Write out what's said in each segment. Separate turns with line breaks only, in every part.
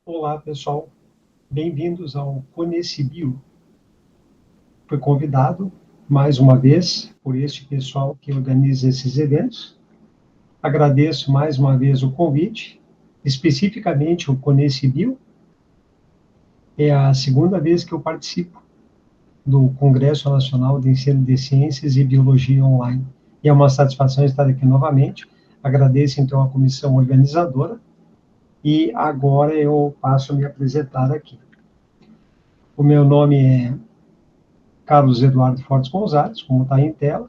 Olá, pessoal. Bem-vindos ao Conhecibio. Fui convidado, mais uma vez, por este pessoal que organiza esses eventos. Agradeço mais uma vez o convite, especificamente o Conhecibio. É a segunda vez que eu participo do Congresso Nacional de Ensino de Ciências e Biologia Online. E é uma satisfação estar aqui novamente. Agradeço, então, a comissão organizadora. E agora eu passo a me apresentar aqui. O meu nome é Carlos Eduardo Fortes Gonzalez, como está em tela.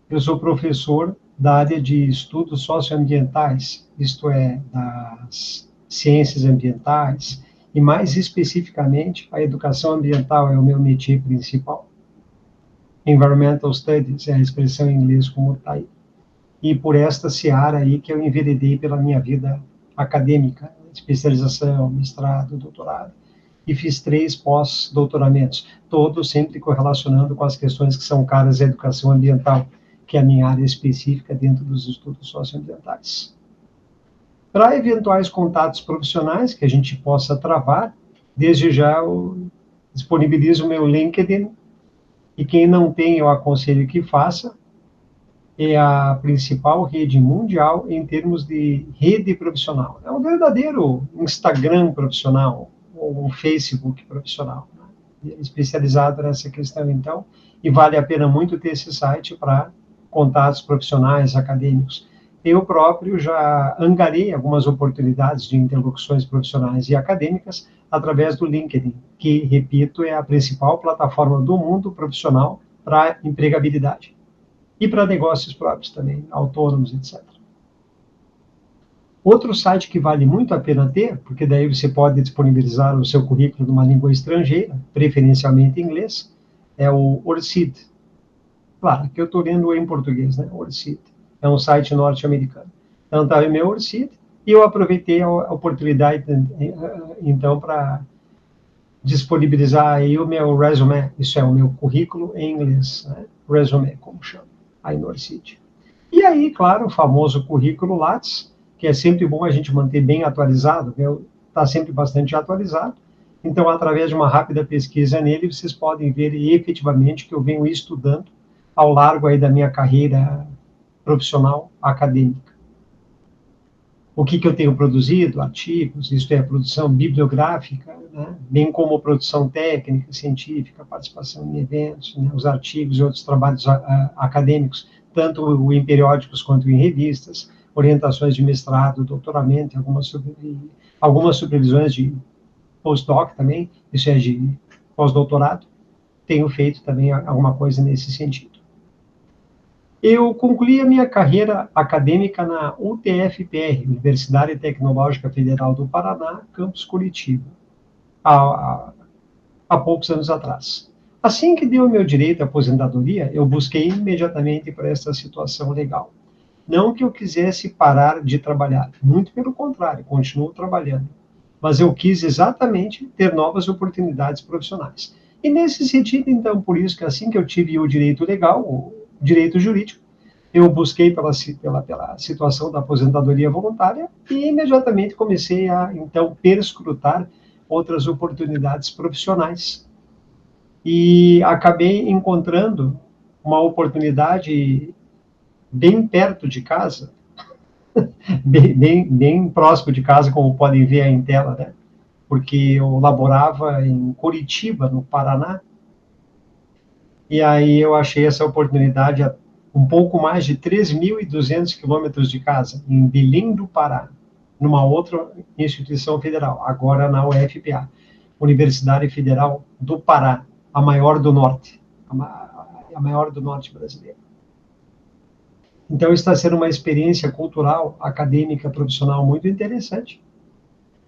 Eu sou professor da área de estudos socioambientais, isto é, das ciências ambientais, e mais especificamente, a educação ambiental é o meu métier principal. Environmental Studies é a expressão em inglês como está aí. E por esta seara aí que eu enveredei pela minha vida acadêmica, especialização, mestrado, doutorado, e fiz 3 pós-doutoramentos, todos sempre correlacionando com as questões que são caras à educação ambiental, que é a minha área específica dentro dos estudos socioambientais. Para eventuais contatos profissionais que a gente possa travar, desde já eu disponibilizo o meu LinkedIn, e quem não tem, eu aconselho que faça. É a principal rede mundial em termos de rede profissional. É um verdadeiro Instagram profissional, ou um Facebook profissional, né? Especializado nessa questão, então, e vale a pena muito ter esse site para contatos profissionais, acadêmicos. Eu próprio já angariei algumas oportunidades de interlocuções profissionais e acadêmicas através do LinkedIn, que, repito, é a principal plataforma do mundo profissional para empregabilidade e para negócios próprios também, autônomos, etc. Outro site que vale muito a pena ter, porque daí você pode disponibilizar o seu currículo numa língua estrangeira, preferencialmente inglês, é o Orcid. Claro, que eu estou vendo em português, né? Orcid. É um site norte-americano. Então, estava em meu Orcid, e eu aproveitei a oportunidade, então, para disponibilizar aí o meu resume, isso é o meu currículo em inglês, né? Resume, como chama, aí no Orcid. E aí, claro, o famoso currículo Lattes, que é sempre bom a gente manter bem atualizado, está sempre bastante atualizado. Então, através de uma rápida pesquisa nele, vocês podem ver efetivamente que eu venho estudando ao largo aí da minha carreira profissional acadêmica. O que eu tenho produzido? Artigos, isto é, a produção bibliográfica, né? Bem como produção técnica, científica, participação em eventos, né? Os artigos e outros trabalhos acadêmicos, tanto em periódicos quanto em revistas, orientações de mestrado, doutoramento, algumas supervisões de postdoc também, isso é, de pós-doutorado. Tenho feito também alguma coisa nesse sentido. Eu concluí a minha carreira acadêmica na UTF-PR, Universidade Tecnológica Federal do Paraná, campus Curitiba, há poucos anos atrás. Assim que deu o meu direito à aposentadoria, eu busquei imediatamente por essa situação legal. Não que eu quisesse parar de trabalhar, muito pelo contrário, continuo trabalhando. Mas eu quis exatamente ter novas oportunidades profissionais. E nesse sentido, então, por isso que assim que eu tive o direito legal, o direito jurídico, eu busquei pela situação da aposentadoria voluntária e imediatamente comecei a, então, perscrutar outras oportunidades profissionais. E acabei encontrando uma oportunidade bem perto de casa, bem próximo de casa, como podem ver aí em tela, né? Porque eu laborava em Curitiba, no Paraná, e aí eu achei essa oportunidade a um pouco mais de 3.200 quilômetros de casa, em Belém do Pará, numa outra instituição federal, agora na UFPA, Universidade Federal do Pará, a maior do norte, a maior do norte brasileiro. Então está sendo uma experiência cultural, acadêmica, profissional muito interessante,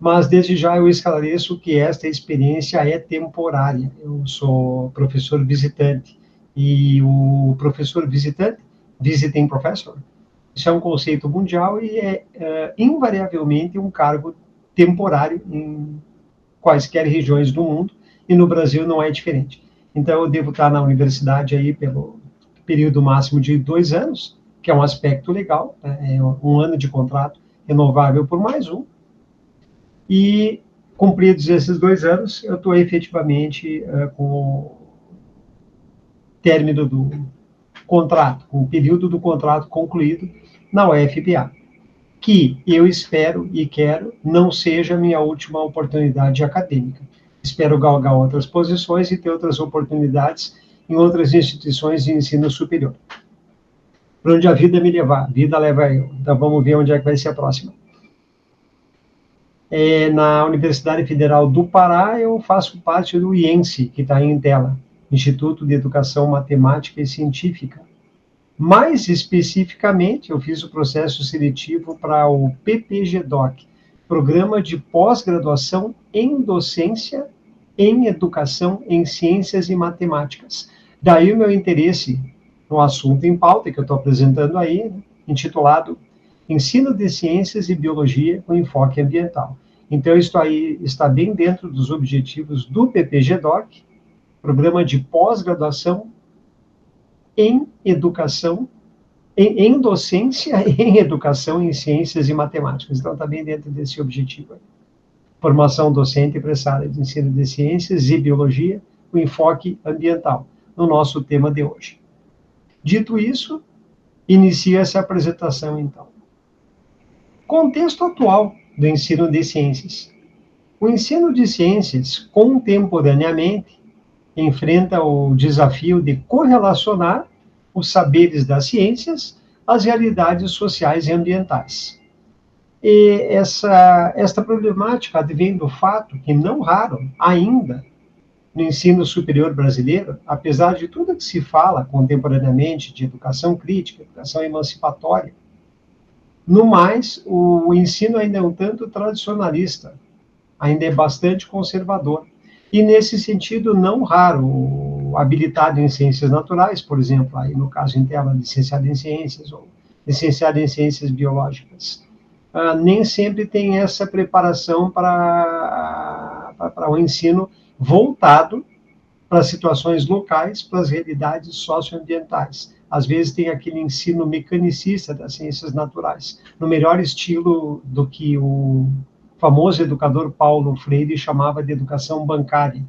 mas desde já eu esclareço que esta experiência é temporária. Eu sou professor visitante, e o professor visitante, visiting professor, isso é um conceito mundial e é invariavelmente um cargo temporário em quaisquer regiões do mundo, e no Brasil não é diferente. Então eu devo estar na universidade aí pelo período máximo de 2 anos, que é um aspecto legal, né? É um ano de contrato renovável por mais um, E, cumpridos esses 2 anos, eu estou efetivamente com o término do contrato, com o período do contrato concluído na UFPA, que eu espero e quero não seja a minha última oportunidade acadêmica. Espero galgar outras posições e ter outras oportunidades em outras instituições de ensino superior. Para onde a vida me levar, a vida leva eu. Então vamos ver onde é que vai ser a próxima. Na Universidade Federal do Pará, eu faço parte do IENSE, que está aí em tela, Instituto de Educação Matemática e Científica. Mais especificamente, eu fiz o processo seletivo para o PPGDoc, Programa de Pós-Graduação em Docência em Educação em Ciências e Matemáticas. Daí o meu interesse no assunto em pauta que eu estou apresentando aí, né, intitulado Ensino de Ciências e Biologia com Enfoque Ambiental. Então, isso aí está bem dentro dos objetivos do PPGDoc, Programa de Pós-Graduação em Educação, em Docência, em Educação em Ciências e Matemáticas. Então, está bem dentro desse objetivo. Formação docente para essa área de ensino de ciências e biologia, com enfoque ambiental, no nosso tema de hoje. Dito isso, inicia essa apresentação, então. Contexto atual do ensino de ciências. O ensino de ciências, contemporaneamente, enfrenta o desafio de correlacionar os saberes das ciências às realidades sociais e ambientais. E esta problemática advém do fato que, não raro, ainda, no ensino superior brasileiro, apesar de tudo que se fala contemporaneamente de educação crítica, educação emancipatória, no mais, o ensino ainda é um tanto tradicionalista, ainda é bastante conservador. E, nesse sentido, não raro, habilitado em ciências naturais, por exemplo, aí no caso em tela, licenciado em ciências ou licenciado em ciências biológicas, nem sempre tem essa preparação para o ensino voltado para situações locais, para as realidades socioambientais. Às vezes tem aquele ensino mecanicista das ciências naturais, no melhor estilo do que o famoso educador Paulo Freire chamava de educação bancária,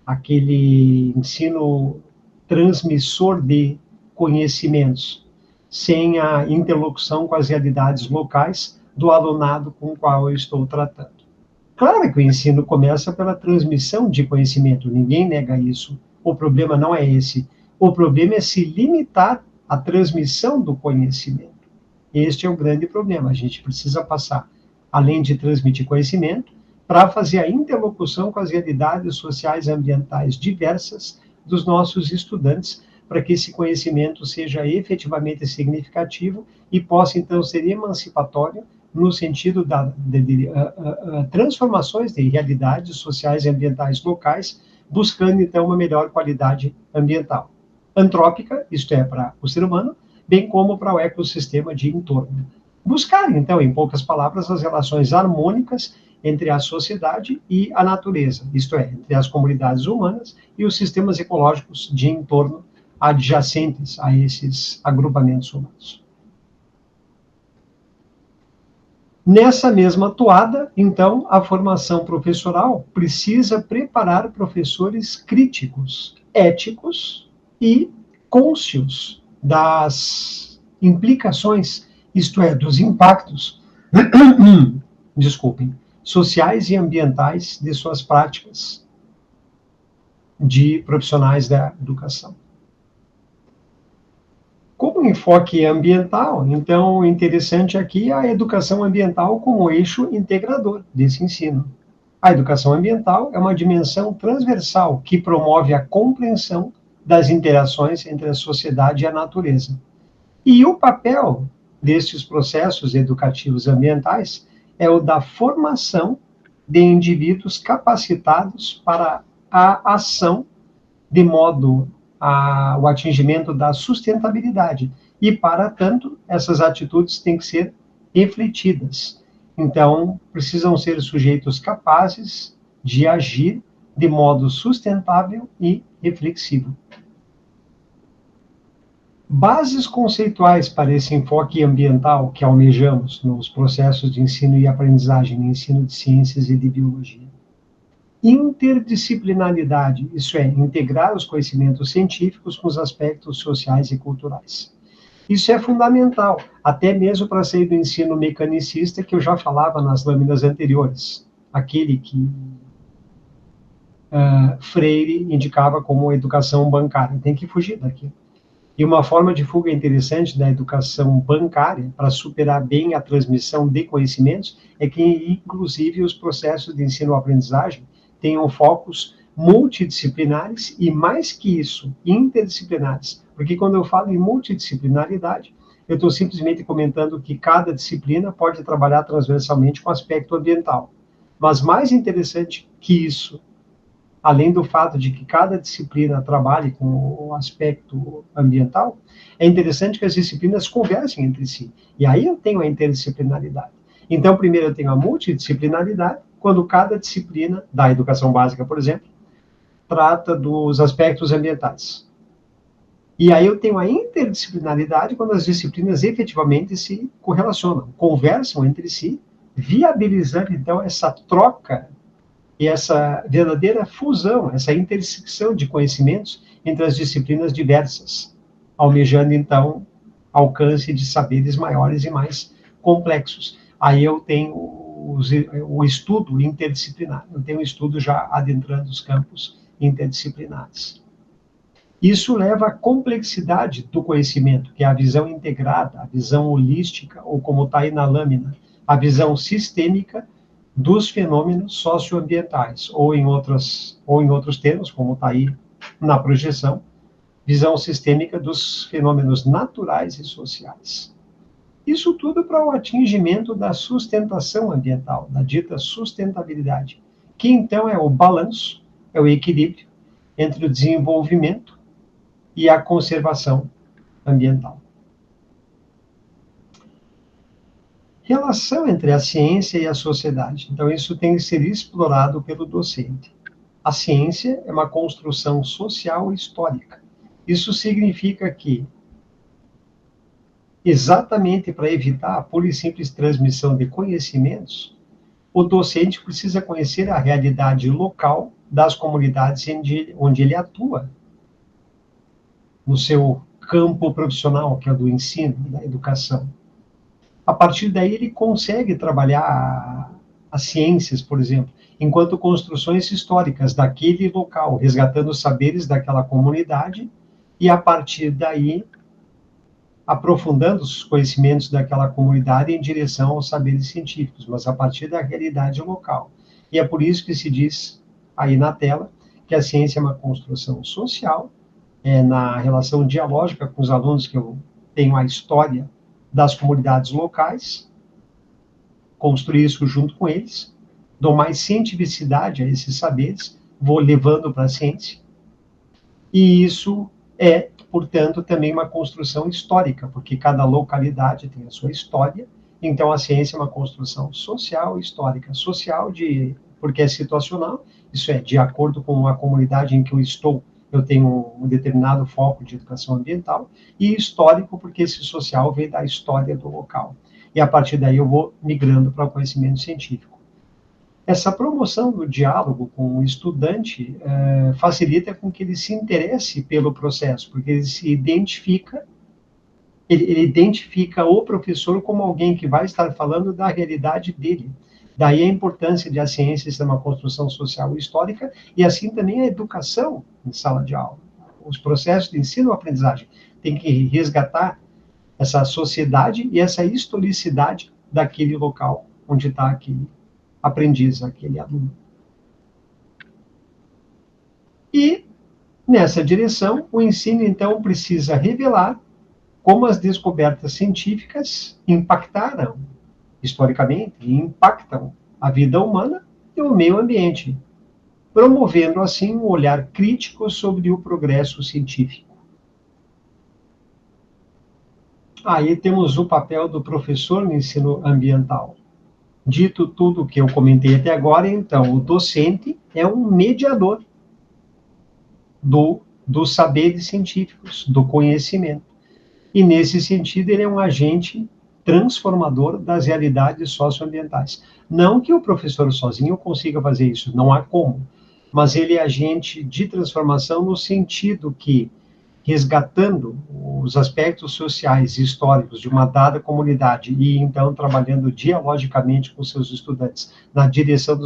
aquele ensino transmissor de conhecimentos, sem a interlocução com as realidades locais do alunado com o qual eu estou tratando. Claro que o ensino começa pela transmissão de conhecimento, ninguém nega isso. O problema não é esse. O problema é se limitar à transmissão do conhecimento. Este é o grande problema. A gente precisa passar, além de transmitir conhecimento, para fazer a interlocução com as realidades sociais e ambientais diversas dos nossos estudantes, para que esse conhecimento seja efetivamente significativo e possa, então, ser emancipatório no sentido de transformações de realidades sociais e ambientais locais, buscando, então, uma melhor qualidade ambiental. Antrópica, isto é, para o ser humano, bem como para o ecossistema de entorno. Buscar, então, em poucas palavras, as relações harmônicas entre a sociedade e a natureza, isto é, entre as comunidades humanas e os sistemas ecológicos de entorno adjacentes a esses agrupamentos humanos. Nessa mesma toada, então, a formação professoral precisa preparar professores críticos, éticos e cônscios das implicações, isto é, dos impactos, desculpem, sociais e ambientais de suas práticas de profissionais da educação. Como enfoque ambiental, então, o interessante aqui é a educação ambiental como eixo integrador desse ensino. A educação ambiental é uma dimensão transversal que promove a compreensão das interações entre a sociedade e a natureza. E o papel destes processos educativos ambientais é o da formação de indivíduos capacitados para a ação de modo o atingimento da sustentabilidade. E, para tanto, essas atitudes têm que ser refletidas. Então, precisam ser sujeitos capazes de agir de modo sustentável e reflexivo. Bases conceituais para esse enfoque ambiental que almejamos nos processos de ensino e aprendizagem, no ensino de ciências e de biologia. Interdisciplinaridade, isso é, integrar os conhecimentos científicos com os aspectos sociais e culturais. Isso é fundamental, até mesmo para sair do ensino mecanicista que eu já falava nas lâminas anteriores, aquele que Freire indicava como educação bancária. Tem que fugir daqui. E uma forma de fuga interessante da educação bancária, para superar bem a transmissão de conhecimentos, é que, inclusive, os processos de ensino-aprendizagem tenham focos multidisciplinares e, mais que isso, interdisciplinares. Porque quando eu falo em multidisciplinaridade, eu estou simplesmente comentando que cada disciplina pode trabalhar transversalmente com o aspecto ambiental. Mas mais interessante que isso, além do fato de que cada disciplina trabalhe com o aspecto ambiental, é interessante que as disciplinas conversem entre si. E aí eu tenho a interdisciplinaridade. Então, primeiro eu tenho a multidisciplinaridade, quando cada disciplina, da educação básica, por exemplo, trata dos aspectos ambientais. E aí eu tenho a interdisciplinaridade, quando as disciplinas efetivamente se correlacionam, conversam entre si, viabilizando, então, essa troca e essa verdadeira fusão, essa intersecção de conhecimentos entre as disciplinas diversas, almejando, então, alcance de saberes maiores e mais complexos. Aí eu tenho o estudo interdisciplinar, eu tenho um estudo já adentrando os campos interdisciplinares. Isso leva à complexidade do conhecimento, que é a visão integrada, a visão holística, ou como está aí na lâmina, a visão sistêmica dos fenômenos socioambientais, ou em outros termos, como está aí na projeção, visão sistêmica dos fenômenos naturais e sociais. Isso tudo para o atingimento da sustentação ambiental, da dita sustentabilidade, que então é o balanço, é o equilíbrio entre o desenvolvimento e a conservação ambiental. Relação entre a ciência e a sociedade. Então, isso tem que ser explorado pelo docente. A ciência é uma construção social e histórica. Isso significa que, exatamente para evitar a pura e simples transmissão de conhecimentos, o docente precisa conhecer a realidade local das comunidades onde ele atua, no seu campo profissional, que é o do ensino, da educação. A partir daí, ele consegue trabalhar as ciências, por exemplo, enquanto construções históricas daquele local, resgatando os saberes daquela comunidade, e a partir daí, aprofundando os conhecimentos daquela comunidade em direção aos saberes científicos, mas a partir da realidade local. E é por isso que se diz aí na tela que a ciência é uma construção social, na relação dialógica com os alunos que eu tenho a história das comunidades locais, construir isso junto com eles, dou mais cientificidade a esses saberes, vou levando para a ciência, e isso é, portanto, também uma construção histórica, porque cada localidade tem a sua história, então a ciência é uma construção social e histórica. Social porque é situacional, isso é, de acordo com a comunidade em que eu estou, eu tenho um determinado foco de educação ambiental, e histórico, porque esse social vem da história do local. E a partir daí eu vou migrando para o conhecimento científico. Essa promoção do diálogo com o estudante facilita com que ele se interesse pelo processo, porque ele se identifica, ele identifica o professor como alguém que vai estar falando da realidade dele. Daí a importância de a ciência ser uma construção social e histórica, e assim também a educação em sala de aula. Os processos de ensino-aprendizagem têm que resgatar essa sociedade e essa historicidade daquele local onde está aquele aprendiz, aquele aluno. E, nessa direção, o ensino, então, precisa revelar como as descobertas científicas impactaram historicamente, e impactam a vida humana e o meio ambiente, promovendo assim um olhar crítico sobre o progresso científico. Aí temos o papel do professor no ensino ambiental. Dito tudo o que eu comentei até agora, então, o docente é um mediador dos saberes científicos, do conhecimento. E, nesse sentido, ele é um agente transformador das realidades socioambientais. Não que o professor sozinho consiga fazer isso, não há como, mas ele é agente de transformação no sentido que, resgatando os aspectos sociais e históricos de uma dada comunidade e, então, trabalhando dialogicamente com seus estudantes na direção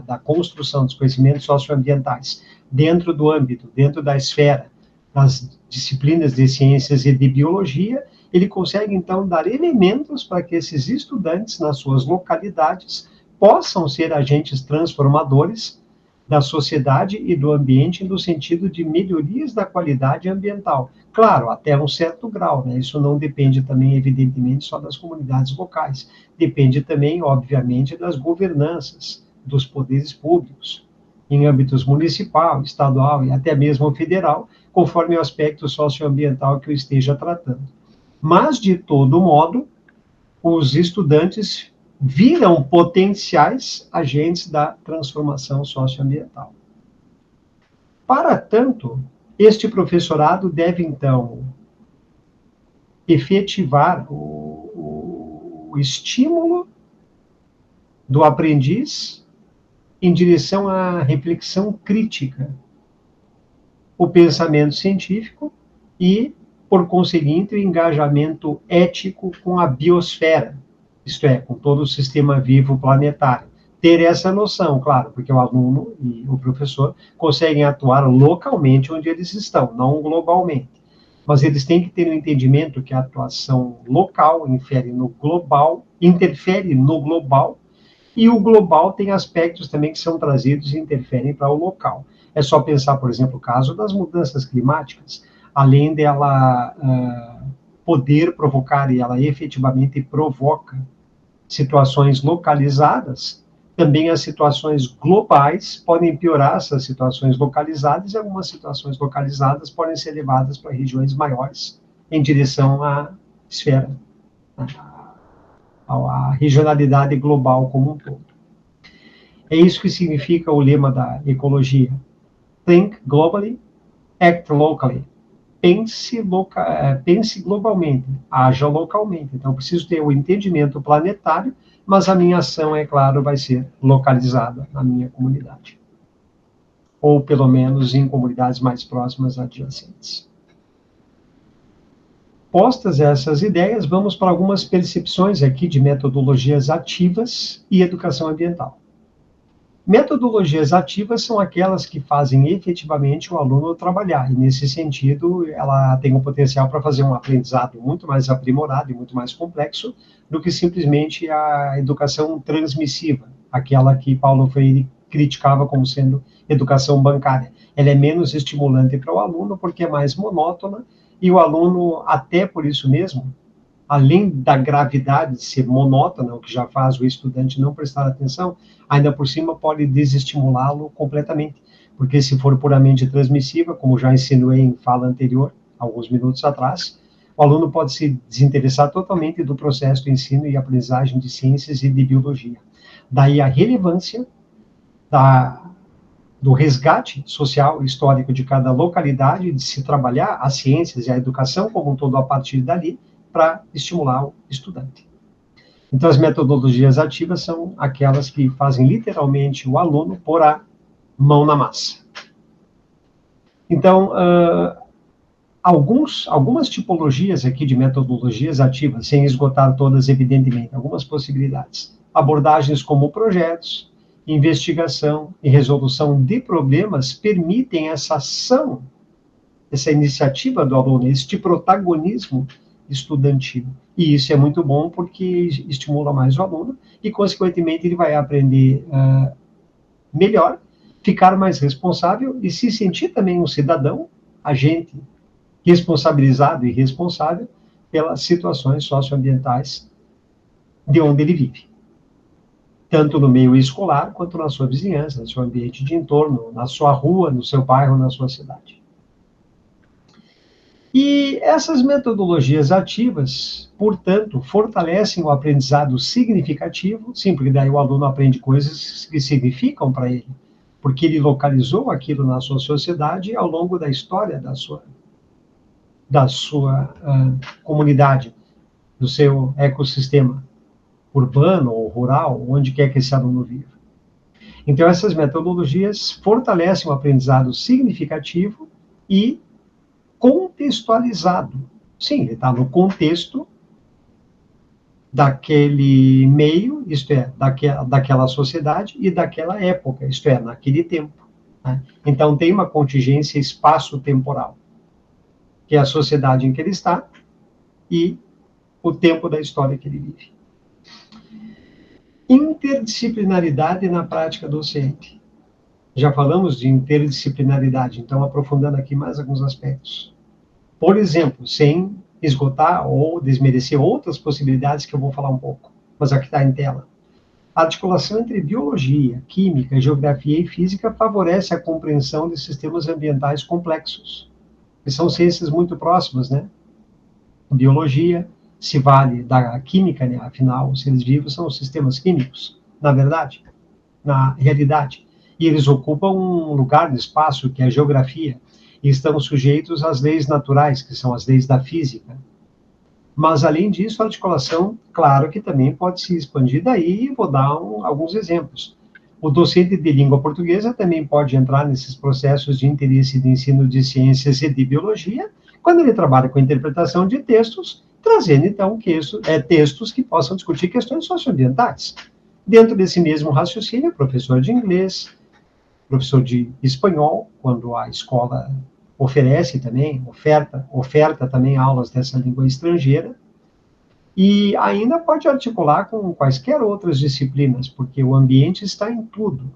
da construção dos conhecimentos socioambientais, dentro do âmbito, dentro da esfera das disciplinas de ciências e de biologia, ele consegue, então, dar elementos para que esses estudantes, nas suas localidades, possam ser agentes transformadores da sociedade e do ambiente no sentido de melhorias da qualidade ambiental. Claro, até um certo grau, né? Isso não depende também, evidentemente, só das comunidades locais. Depende também, obviamente, das governanças, dos poderes públicos, em âmbitos municipal, estadual e até mesmo federal, conforme o aspecto socioambiental que eu esteja tratando. Mas, de todo modo, os estudantes viram potenciais agentes da transformação socioambiental. Para tanto, este professorado deve, então, efetivar o estímulo do aprendiz em direção à reflexão crítica, o pensamento científico e, por conseguinte, o engajamento ético com a biosfera, isto é, com todo o sistema vivo planetário. Ter essa noção, claro, porque o aluno e o professor conseguem atuar localmente onde eles estão, não globalmente. Mas eles têm que ter um entendimento que a atuação local interfere no global, e o global tem aspectos também que são trazidos e interferem para o local. É só pensar, por exemplo, o caso das mudanças climáticas. Além dela poder provocar, e ela efetivamente provoca, situações localizadas, também as situações globais podem piorar essas situações localizadas, e algumas situações localizadas podem ser levadas para regiões maiores, em direção à esfera, à regionalidade global como um todo. É isso que significa o lema da ecologia. Think globally, act locally. Pense globalmente, haja localmente. Então, eu preciso ter o entendimento planetário, mas a minha ação, é claro, vai ser localizada na minha comunidade. Ou, pelo menos, em comunidades mais próximas adjacentes. Postas essas ideias, vamos para algumas percepções aqui de metodologias ativas e educação ambiental. Metodologias ativas são aquelas que fazem efetivamente o aluno trabalhar, e nesse sentido ela tem um potencial para fazer um aprendizado muito mais aprimorado e muito mais complexo do que simplesmente a educação transmissiva, aquela que Paulo Freire criticava como sendo educação bancária. Ela é menos estimulante para o aluno porque é mais monótona, e o aluno, até por isso mesmo, além da gravidade de ser monótona, o que já faz o estudante não prestar atenção, ainda por cima pode desestimulá-lo completamente, porque se for puramente transmissiva, como já insinuei em fala anterior, alguns minutos atrás, o aluno pode se desinteressar totalmente do processo de ensino e aprendizagem de ciências e de biologia. Daí a relevância do resgate social e histórico de cada localidade, de se trabalhar as ciências e a educação como um todo a partir dali, para estimular o estudante. Então, as metodologias ativas são aquelas que fazem literalmente o aluno pôr a mão na massa. Então, algumas tipologias aqui de metodologias ativas, sem esgotar todas, evidentemente, algumas possibilidades. Abordagens como projetos, investigação e resolução de problemas permitem essa ação, essa iniciativa do aluno, este protagonismo estudantil. E isso é muito bom porque estimula mais o aluno e, consequentemente, ele vai aprender melhor, ficar mais responsável e se sentir também um cidadão, agente responsabilizado e responsável pelas situações socioambientais de onde ele vive. Tanto no meio escolar, quanto na sua vizinhança, no seu ambiente de entorno, na sua rua, no seu bairro, na sua cidade. E essas metodologias ativas, portanto, fortalecem o aprendizado significativo, sim, porque daí o aluno aprende coisas que significam para ele, porque ele localizou aquilo na sua sociedade ao longo da história da sua comunidade, do seu ecossistema urbano ou rural, onde quer que esse aluno viva. Então, essas metodologias fortalecem o aprendizado significativo e contextualizado. Sim, ele está no contexto daquele meio, isto é, daquela sociedade e daquela época, isto é, naquele tempo. Né? Então, tem uma contingência espaço-temporal, que é a sociedade em que ele está e o tempo da história que ele vive. Interdisciplinaridade na prática docente. Já falamos de interdisciplinaridade, então aprofundando aqui mais alguns aspectos. Por exemplo, sem esgotar ou desmerecer outras possibilidades que eu vou falar um pouco, mas aqui está em tela. A articulação entre biologia, química, geografia e física favorece a compreensão de sistemas ambientais complexos, que são ciências muito próximas, né? A biologia se vale da química, né? Afinal, os seres vivos são os sistemas químicos, na verdade, na realidade. E eles ocupam um lugar no espaço, que é a geografia, e estão sujeitos às leis naturais, que são as leis da física. Mas, além disso, a articulação, claro que também pode se expandir daí, e vou dar alguns exemplos. O docente de língua portuguesa também pode entrar nesses processos de interesse de ensino de ciências e de biologia, quando ele trabalha com a interpretação de textos, trazendo, então, textos que possam discutir questões socioambientais. Dentro desse mesmo raciocínio, professor de inglês, professor de espanhol, quando a escola oferece também, oferta também aulas dessa língua estrangeira, e ainda pode articular com quaisquer outras disciplinas, porque o ambiente está em tudo.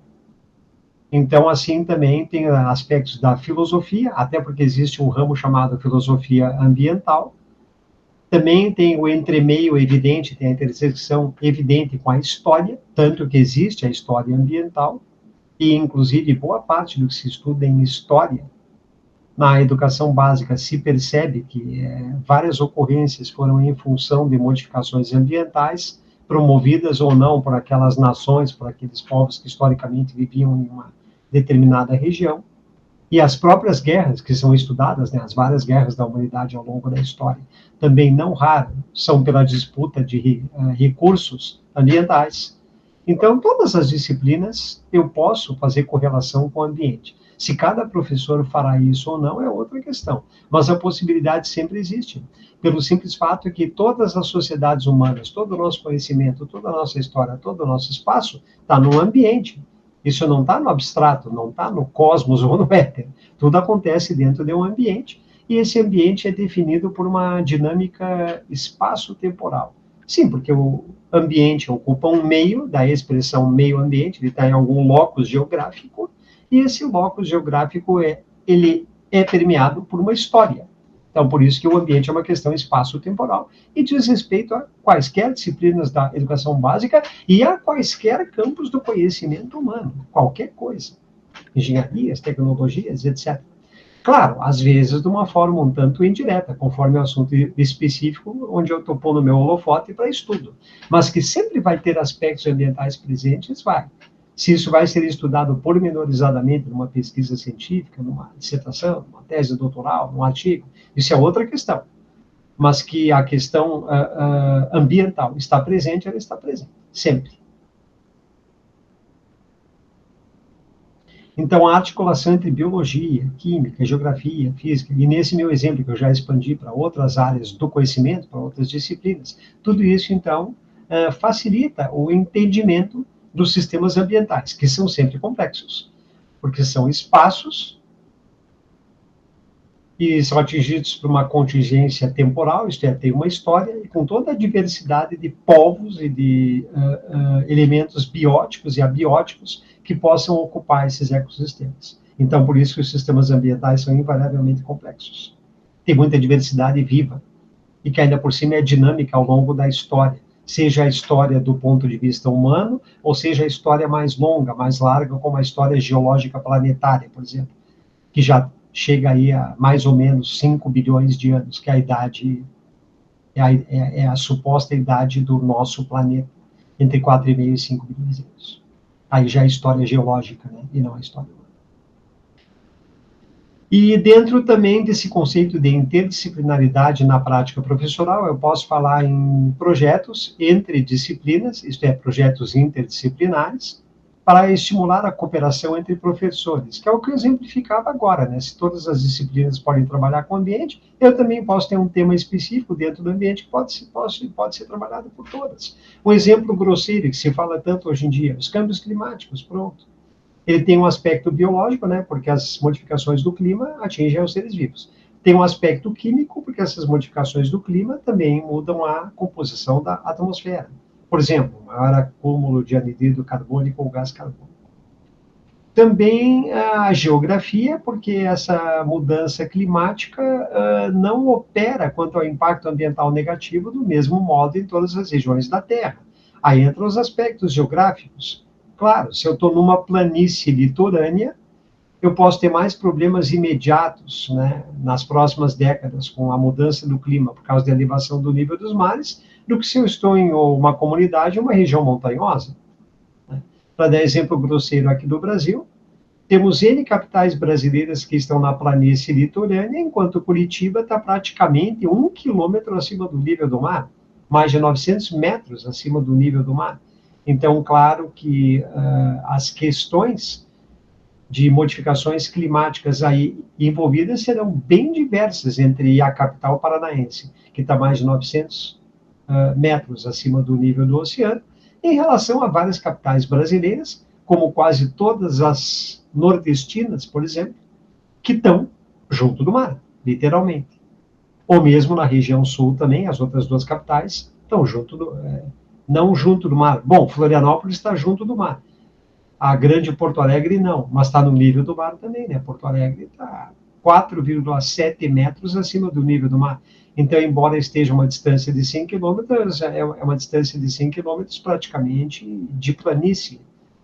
Então, assim, também tem aspectos da filosofia, até porque existe um ramo chamado filosofia ambiental. Também tem o entremeio evidente, tem a intersecção evidente com a história, tanto que existe a história ambiental, e inclusive boa parte do que se estuda em história na educação básica se percebe que várias ocorrências foram em função de modificações ambientais, promovidas ou não por aquelas nações, por aqueles povos que historicamente viviam em uma determinada região. E as próprias guerras que são estudadas, né, as várias guerras da humanidade ao longo da história, também não raro são pela disputa de recursos ambientais. Então, todas as disciplinas eu posso fazer correlação com o ambiente. Se cada professor fará isso ou não é outra questão, mas a possibilidade sempre existe, pelo simples fato que todas as sociedades humanas, todo o nosso conhecimento, toda a nossa história, todo o nosso espaço está no ambiente. Isso não está no abstrato, não está no cosmos ou no éter. Tudo acontece dentro de um ambiente, e esse ambiente é definido por uma dinâmica espaço-temporal. Sim, porque o ambiente ocupa um meio, da expressão meio ambiente, ele está em algum locus geográfico, e esse locus geográfico ele é permeado por uma história. Então, por isso que o ambiente é uma questão espaço-temporal e diz respeito a quaisquer disciplinas da educação básica e a quaisquer campos do conhecimento humano, qualquer coisa. Engenharias, tecnologias, etc. Claro, às vezes de uma forma um tanto indireta, conforme o assunto específico onde eu estou pondo meu holofote para estudo. Mas que sempre vai ter aspectos ambientais presentes, vai. Se isso vai ser estudado pormenorizadamente numa pesquisa científica, numa dissertação, numa tese doutoral, num artigo, isso é outra questão. Mas que a questão ambiental está presente, ela está presente, sempre. Então, a articulação entre biologia, química, geografia, física, e nesse meu exemplo que eu já expandi para outras áreas do conhecimento, para outras disciplinas, tudo isso, então, facilita o entendimento dos sistemas ambientais, que são sempre complexos, porque são espaços e são atingidos por uma contingência temporal, isto é, tem uma história, e com toda a diversidade de povos e de elementos bióticos e abióticos que possam ocupar esses ecossistemas. Então, por isso que os sistemas ambientais são invariavelmente complexos. Tem muita diversidade viva, e que ainda por cima é dinâmica ao longo da história, seja a história do ponto de vista humano, ou seja a história mais longa, mais larga, como a história geológica planetária, por exemplo, que já chega aí a mais ou menos 5 bilhões de anos, que é a idade, é a suposta idade do nosso planeta, entre 4,5 e 5 bilhões de anos. Aí já é história geológica, né, e não a história humana. E dentro também desse conceito de interdisciplinaridade na prática profissional, eu posso falar em projetos entre disciplinas, isto é, projetos interdisciplinares, para estimular a cooperação entre professores, que é o que eu exemplificava agora, né? Se todas as disciplinas podem trabalhar com o ambiente, eu também posso ter um tema específico dentro do ambiente que pode ser trabalhado por todas. Um exemplo grosseiro que se fala tanto hoje em dia, os câmbios climáticos, pronto. Ele tem um aspecto biológico, né, porque as modificações do clima atingem os seres vivos. Tem um aspecto químico, porque essas modificações do clima também mudam a composição da atmosfera. Por exemplo, maior acúmulo de anidrido carbônico ou gás carbônico. Também a geografia, porque essa mudança climática não opera quanto ao impacto ambiental negativo do mesmo modo em todas as regiões da Terra. Aí entram os aspectos geográficos. Claro, se eu estou numa planície litorânea, eu posso ter mais problemas imediatos, né, nas próximas décadas com a mudança do clima por causa da elevação do nível dos mares, do que se eu estou em uma comunidade, uma região montanhosa. Né? Para dar exemplo grosseiro aqui do Brasil, temos N capitais brasileiras que estão na planície litorânea, enquanto Curitiba está praticamente 1 quilômetro acima do nível do mar, mais de 900 metros acima do nível do mar. Então, claro que as questões de modificações climáticas aí envolvidas serão bem diversas entre a capital paranaense, que está mais de 900 metros acima do nível do oceano, em relação a várias capitais brasileiras, como quase todas as nordestinas, por exemplo, que estão junto do mar, literalmente. Ou mesmo na região sul também, as outras duas capitais estão não junto do mar. Bom, Florianópolis está junto do mar. A grande Porto Alegre não, mas está no nível do mar também, né? Porto Alegre está 4,7 metros acima do nível do mar. Então, embora esteja uma distância de 100 quilômetros, é uma distância de 100 quilômetros praticamente de planície.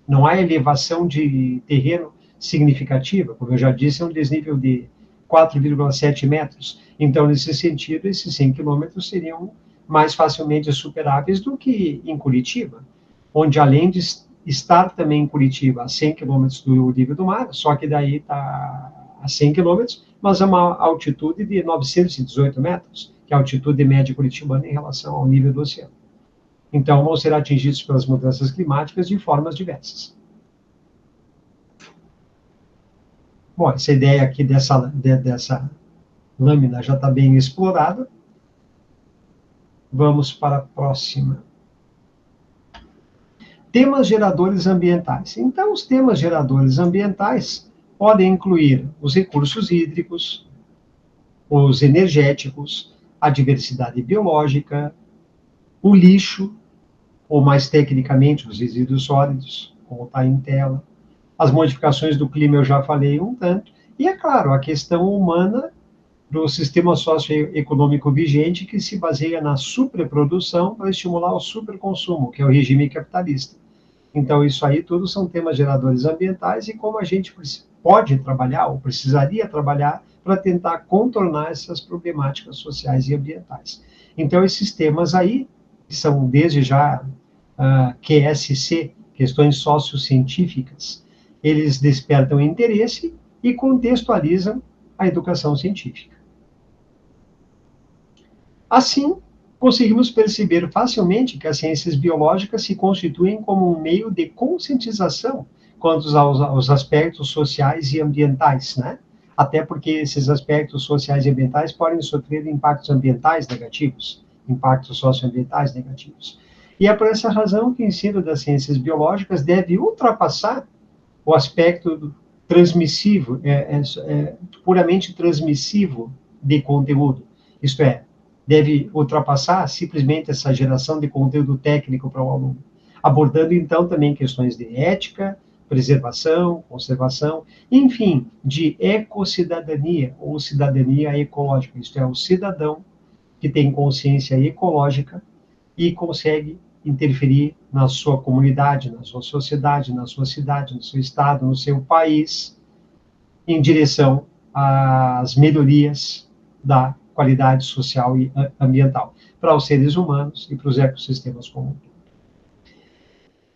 Não há elevação de terreno significativa, como eu já disse, é um desnível de 4,7 metros. Então, nesse sentido, esses 100 quilômetros seriam mais facilmente superáveis do que em Curitiba, onde além de estar também em Curitiba a 100 quilômetros do nível do mar, só que daí está a 100 quilômetros, mas a uma altitude de 918 metros, que é a altitude média curitibana em relação ao nível do oceano. Então, vão ser atingidos pelas mudanças climáticas de formas diversas. Bom, essa ideia aqui dessa lâmina já está bem explorada. Vamos para a próxima. Temas geradores ambientais. Então, os temas geradores ambientais podem incluir os recursos hídricos, os energéticos, a diversidade biológica, o lixo, ou mais tecnicamente, os resíduos sólidos, como está em tela. As modificações do clima eu já falei um tanto. E, é claro, a questão humana do sistema socioeconômico vigente que se baseia na superprodução para estimular o superconsumo, que é o regime capitalista. Então, isso aí tudo são temas geradores ambientais e como a gente pode trabalhar, ou precisaria trabalhar, para tentar contornar essas problemáticas sociais e ambientais. Então, esses temas aí, que são desde já QSC, questões sociocientíficas, eles despertam interesse e contextualizam a educação científica. Assim, conseguimos perceber facilmente que as ciências biológicas se constituem como um meio de conscientização quanto aos aspectos sociais e ambientais, né? Até porque esses aspectos sociais e ambientais podem sofrer impactos ambientais negativos, impactos socioambientais negativos. E é por essa razão que o ensino das ciências biológicas deve ultrapassar o aspecto transmissivo, puramente transmissivo de conteúdo. Isto é, deve ultrapassar simplesmente essa geração de conteúdo técnico para o aluno, abordando então também questões de ética, preservação, conservação, enfim, de ecossidadania ou cidadania ecológica, isto é, o cidadão que tem consciência ecológica e consegue interferir na sua comunidade, na sua sociedade, na sua cidade, no seu estado, no seu país, em direção às melhorias da qualidade social e ambiental para os seres humanos e para os ecossistemas como um todo.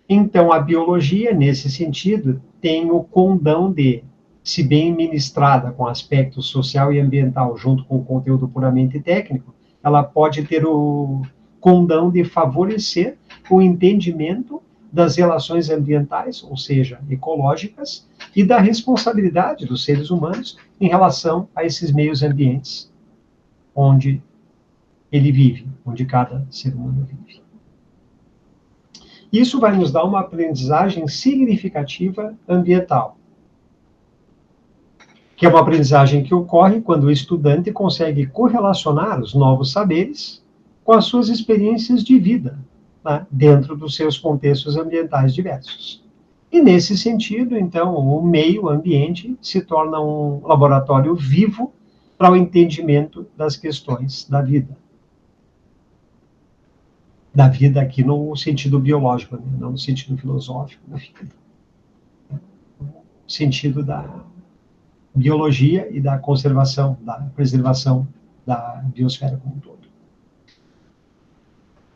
Então, a biologia, nesse sentido, tem o condão de se bem ministrada com aspecto social e ambiental, junto com o conteúdo puramente técnico, ela pode ter o condão de favorecer o entendimento das relações ambientais, ou seja, ecológicas, e da responsabilidade dos seres humanos em relação a esses meios ambientes onde ele vive, onde cada ser humano vive. Isso vai nos dar uma aprendizagem significativa ambiental, que é uma aprendizagem que ocorre quando o estudante consegue correlacionar os novos saberes com as suas experiências de vida, né, dentro dos seus contextos ambientais diversos. E, nesse sentido, então, o meio ambiente se torna um laboratório vivo para o entendimento das questões da vida. Da vida aqui no sentido biológico, né, não no sentido filosófico da vida. No sentido da biologia e da conservação, da preservação da biosfera como um todo.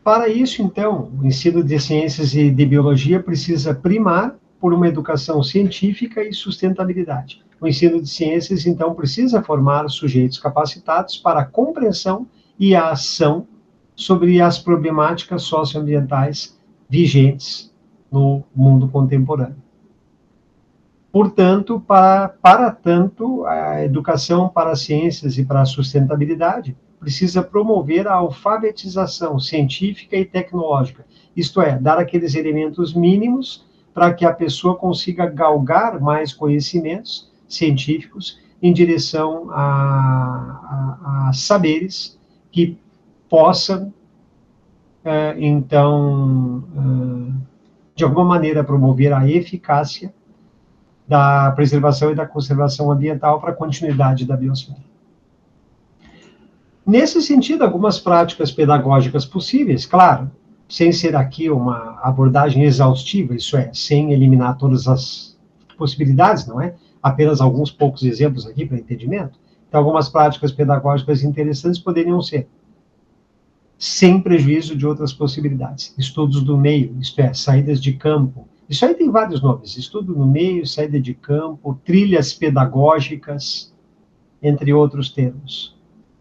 Para isso, então, o ensino de ciências e de biologia precisa primar por uma educação científica e sustentabilidade. O ensino de ciências, então, precisa formar sujeitos capacitados para a compreensão e a ação sobre as problemáticas socioambientais vigentes no mundo contemporâneo. Portanto, para tanto, a educação para as ciências e para a sustentabilidade precisa promover a alfabetização científica e tecnológica, isto é, dar aqueles elementos mínimos para que a pessoa consiga galgar mais conhecimentos científicos em direção a saberes que possam, então, de alguma maneira, promover a eficácia da preservação e da conservação ambiental para a continuidade da biosfera. Nesse sentido, algumas práticas pedagógicas possíveis, claro, sem ser aqui uma abordagem exaustiva, isso é, sem eliminar todas as possibilidades, não é? Apenas alguns poucos exemplos aqui para entendimento. Então, algumas práticas pedagógicas interessantes poderiam ser, sem prejuízo de outras possibilidades, estudos do meio, isto é, saídas de campo. Isso aí tem vários nomes, estudo no meio, saída de campo, trilhas pedagógicas, entre outros termos.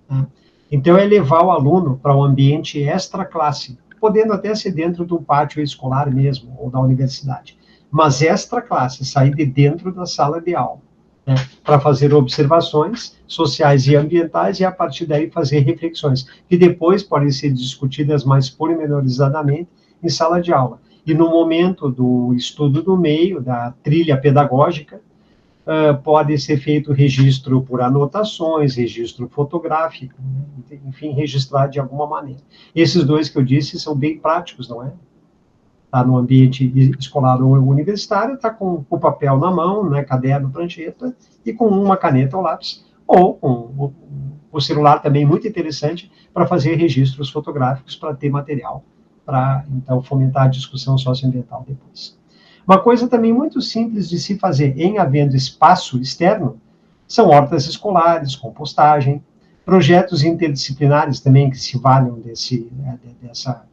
Né? Então, é levar o aluno para um ambiente extra-classe, podendo até ser dentro do pátio escolar mesmo, ou da universidade, mas extra-classe, sair de dentro da sala de aula, né, para fazer observações sociais e ambientais e, a partir daí, fazer reflexões, que depois podem ser discutidas mais pormenorizadamente em sala de aula. E no momento do estudo do meio, da trilha pedagógica, pode ser feito registro por anotações, registro fotográfico, né? Enfim, registrar de alguma maneira. Esses dois que eu disse são bem práticos, não é? Está no ambiente escolar ou universitário, está com o papel na mão, né, caderno, prancheta, e com uma caneta ou lápis, ou com o celular também, muito interessante, para fazer registros fotográficos, para ter material, para, então, fomentar a discussão socioambiental depois. Uma coisa também muito simples de se fazer, em havendo espaço externo, são hortas escolares, compostagem, projetos interdisciplinares também que se valham dessa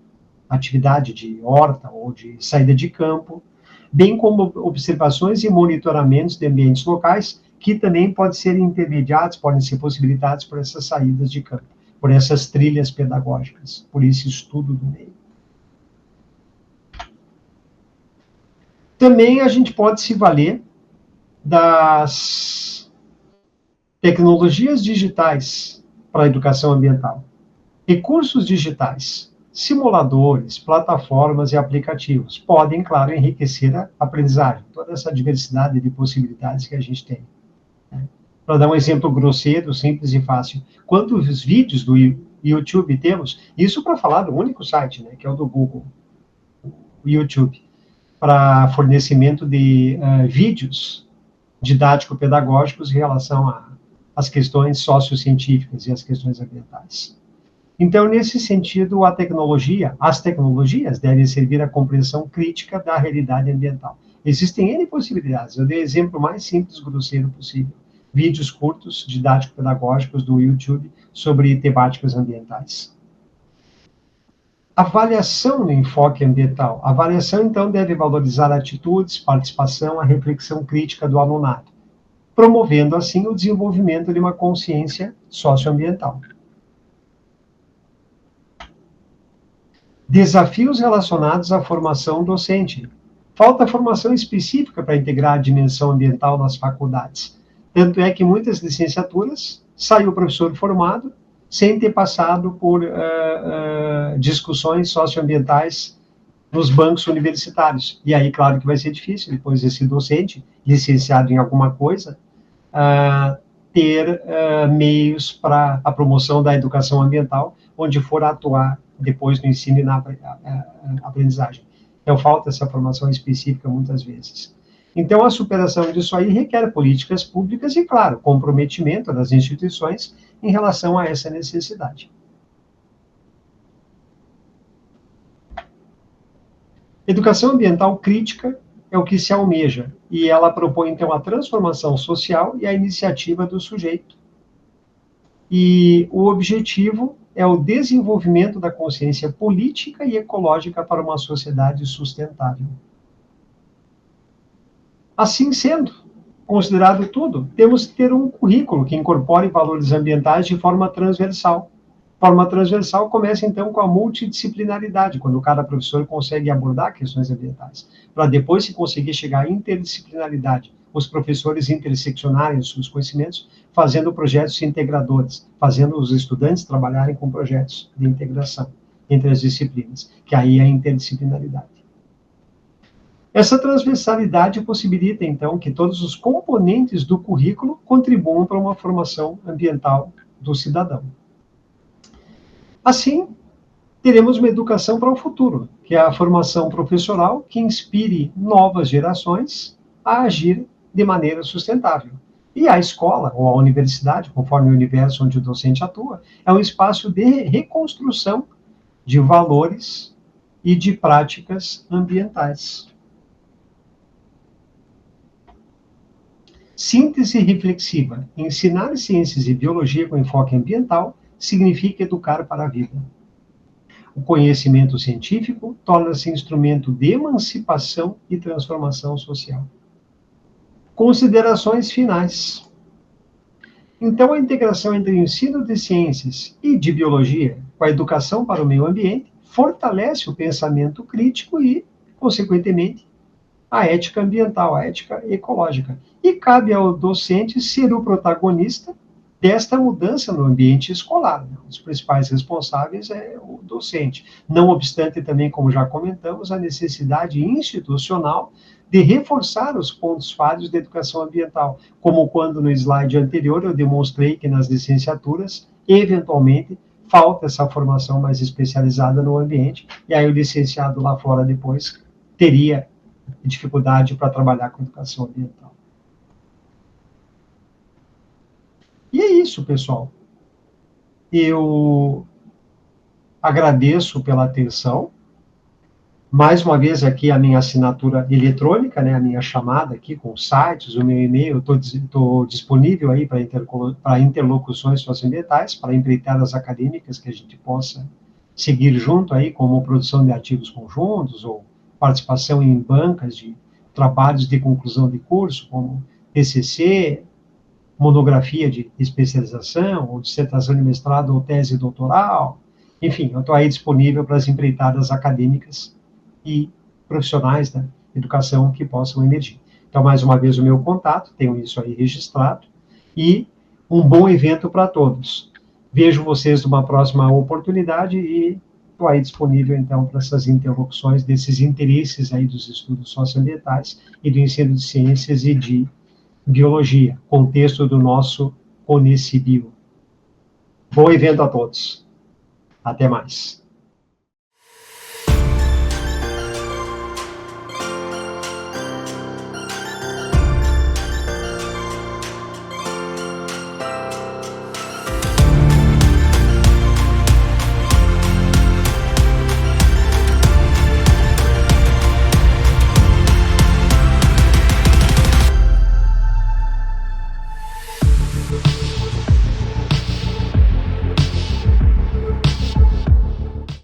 atividade de horta ou de saída de campo, bem como observações e monitoramentos de ambientes locais, que também podem ser intermediados, podem ser possibilitados por essas saídas de campo, por essas trilhas pedagógicas, por esse estudo do meio. Também a gente pode se valer das tecnologias digitais para a educação ambiental. Recursos digitais, simuladores, plataformas e aplicativos podem, claro, enriquecer a aprendizagem, toda essa diversidade de possibilidades que a gente tem. Né? Para dar um exemplo grosseiro, simples e fácil, quantos vídeos do YouTube temos? Isso para falar do único site, né, que é o do Google, o YouTube, para fornecimento de vídeos didático-pedagógicos em relação às questões sociocientíficas e às questões ambientais. Então, nesse sentido, as tecnologias devem servir à compreensão crítica da realidade ambiental. Existem N possibilidades. Eu dei o exemplo mais simples, grosseiro possível. Vídeos curtos, didático-pedagógicos do YouTube sobre temáticas ambientais. Avaliação no enfoque ambiental. A avaliação, então, deve valorizar atitudes, participação, a reflexão crítica do alunado. promovendo assim o desenvolvimento de uma consciência socioambiental. Desafios relacionados à formação docente. Falta formação específica para integrar a dimensão ambiental nas faculdades. Tanto é que muitas licenciaturas saiu o professor formado sem ter passado por discussões socioambientais nos bancos universitários. E aí, claro que vai ser difícil, depois esse docente, licenciado em alguma coisa, ter meios para a promoção da educação ambiental, onde for atuar depois no ensino e na aprendizagem. Então, falta essa formação específica muitas vezes. Então, a superação disso aí requer políticas públicas e, claro, comprometimento das instituições em relação a essa necessidade. Educação ambiental crítica é o que se almeja, e ela propõe, então, a transformação social e a iniciativa do sujeito. E o objetivo é o desenvolvimento da consciência política e ecológica para uma sociedade sustentável. Assim sendo, considerado tudo, temos que ter um currículo que incorpore valores ambientais de forma transversal. Forma transversal começa, então, com a multidisciplinaridade, quando cada professor consegue abordar questões ambientais, para depois se conseguir chegar à interdisciplinaridade, os professores interseccionarem os seus conhecimentos, fazendo projetos integradores, fazendo os estudantes trabalharem com projetos de integração entre as disciplinas, que aí é a interdisciplinaridade. Essa transversalidade possibilita, então, que todos os componentes do currículo contribuam para uma formação ambiental do cidadão. Assim, teremos uma educação para o futuro, que é a formação professoral que inspire novas gerações a agir de maneira sustentável. E a escola, ou a universidade, conforme o universo onde o docente atua, é um espaço de reconstrução de valores e de práticas ambientais. Síntese reflexiva. Ensinar ciências e biologia com enfoque ambiental significa educar para a vida. O conhecimento científico torna-se instrumento de emancipação e transformação social. Considerações finais. Então, a integração entre o ensino de ciências e de biologia com a educação para o meio ambiente fortalece o pensamento crítico e, consequentemente, a ética ambiental, a ética ecológica. E cabe ao docente ser o protagonista desta mudança no ambiente escolar. Né? Os principais responsáveis é o docente. Não obstante, também, como já comentamos, a necessidade institucional de reforçar os pontos falhos da educação ambiental, como quando no slide anterior eu demonstrei que nas licenciaturas, eventualmente, falta essa formação mais especializada no ambiente, e aí o licenciado lá fora depois teria dificuldade para trabalhar com educação ambiental. E é isso, pessoal. Eu agradeço pela atenção. Mais uma vez aqui a minha assinatura eletrônica, né, a minha chamada aqui com sites, o meu e-mail, estou disponível aí para interlocuções socioambientais, para empreitadas acadêmicas que a gente possa seguir junto aí, como produção de artigos conjuntos ou participação em bancas de trabalhos de conclusão de curso, como TCC, monografia de especialização, ou dissertação de mestrado ou tese doutoral. Enfim, eu estou aí disponível para as empreitadas acadêmicas e profissionais da educação que possam emergir. Então, mais uma vez, o meu contato, tenho isso aí registrado, e um bom evento para todos. Vejo vocês numa próxima oportunidade e estou aí disponível, então, para essas interlocuções desses interesses aí dos estudos socioambientais e do ensino de ciências e de biologia, contexto do nosso Conecibio. Bom evento a todos. Até mais.